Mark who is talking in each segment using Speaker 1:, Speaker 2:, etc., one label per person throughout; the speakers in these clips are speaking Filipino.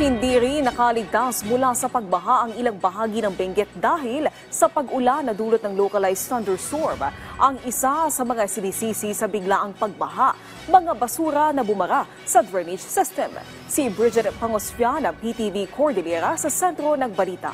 Speaker 1: Hindi rin nakaligtas mula sa pagbaha ang ilang bahagi ng Benguet dahil sa pag-ulan na dulot ng localized thunderstorm. Ang isa sa mga sinisisi sa biglaang pagbaha, mga basura na bumara sa drainage system. Si Bridget Pangosfian ng PTV Cordillera sa sentro ng balita.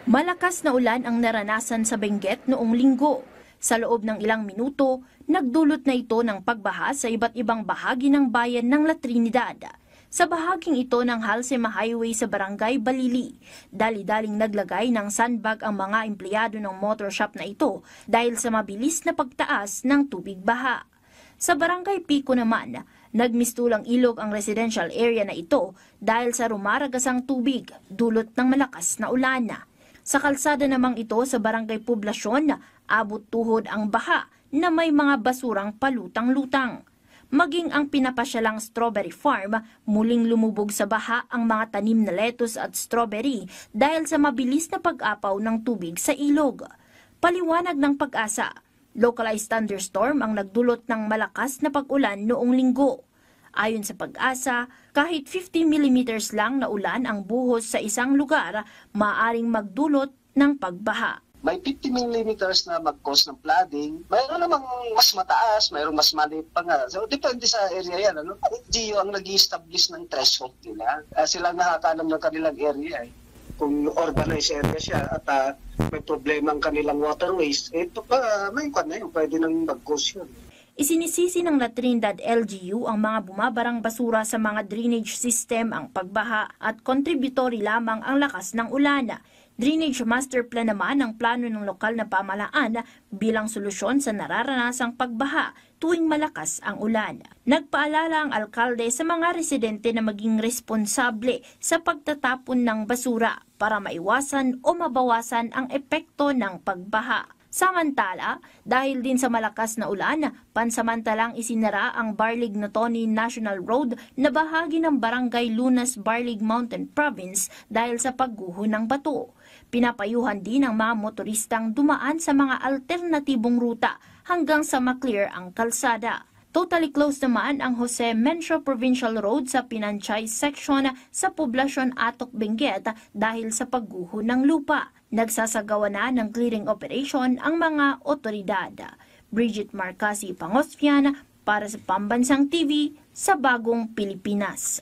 Speaker 2: Malakas na ulan ang naranasan sa Benguet noong linggo. Sa loob ng ilang minuto, nagdulot na ito ng pagbaha sa iba't ibang bahagi ng bayan ng La Trinidad. Sa bahaging ito ng Halsema Highway sa Barangay Balili, dali-daling naglagay ng sandbag ang mga empleyado ng motor shop na ito dahil sa mabilis na pagtaas ng tubig baha. Sa Barangay Pico naman, nagmistulang ilog ang residential area na ito dahil sa rumaragasang tubig dulot ng malakas na ulan. Sa kalsada namang ito sa Barangay Poblasyon, abot tuhod ang baha na may mga basurang palutang-lutang. Maging ang pinapasyalang strawberry farm, muling lumubog sa baha ang mga tanim na lettuce at strawberry dahil sa mabilis na pag-apaw ng tubig sa ilog. Paliwanag ng Pag-asa, localized thunderstorm ang nagdulot ng malakas na pag-ulan noong linggo. Ayon sa Pag-asa, kahit 50 mm lang na ulan ang buhos sa isang lugar, maaaring magdulot ng pagbaha.
Speaker 3: May 50 millimeters na mag-cause ng flooding. Mayroon namang mas mataas, mayroong mas maliit pa nga. So, depende sa area yan. LGU ang nag-i-establish ng threshold nila. Sila nakakalam ng kanilang area. Kung urbanized area siya at may problema ang kanilang waterways, ito pa, may kwan na yun, pwede nang mag-cause yun.
Speaker 2: Isinisisi ng La Trinidad LGU ang mga bumabarang basura sa mga drainage system, ang pagbaha at contributory lamang ang lakas ng ulan. Drainage Master Plan naman ang plano ng lokal na pamahalaan bilang solusyon sa nararanasang pagbaha tuwing malakas ang ulan. Nagpaalala ang alkalde sa mga residente na maging responsable sa pagtatapon ng basura para maiwasan o mabawasan ang epekto ng pagbaha. Samantala, dahil din sa malakas na ulan, pansamantalang isinara ang Barlig-Natoni National Road na bahagi ng Barangay Lunas, Barlig Mountain Province dahil sa pagguho ng bato. Pinapayuhan din ang mga motoristang dumaan sa mga alternatibong ruta hanggang sa maklear ang kalsada. Totally closed naman ang Jose Mencio Provincial Road sa Pinanchay section sa Poblasyon Atok, Benguet dahil sa pagguho ng lupa. Nagsasagawa na ng clearing operation ang mga otoridad. Bridget Marcasi Pangosfian para sa Pambansang TV sa Bagong Pilipinas.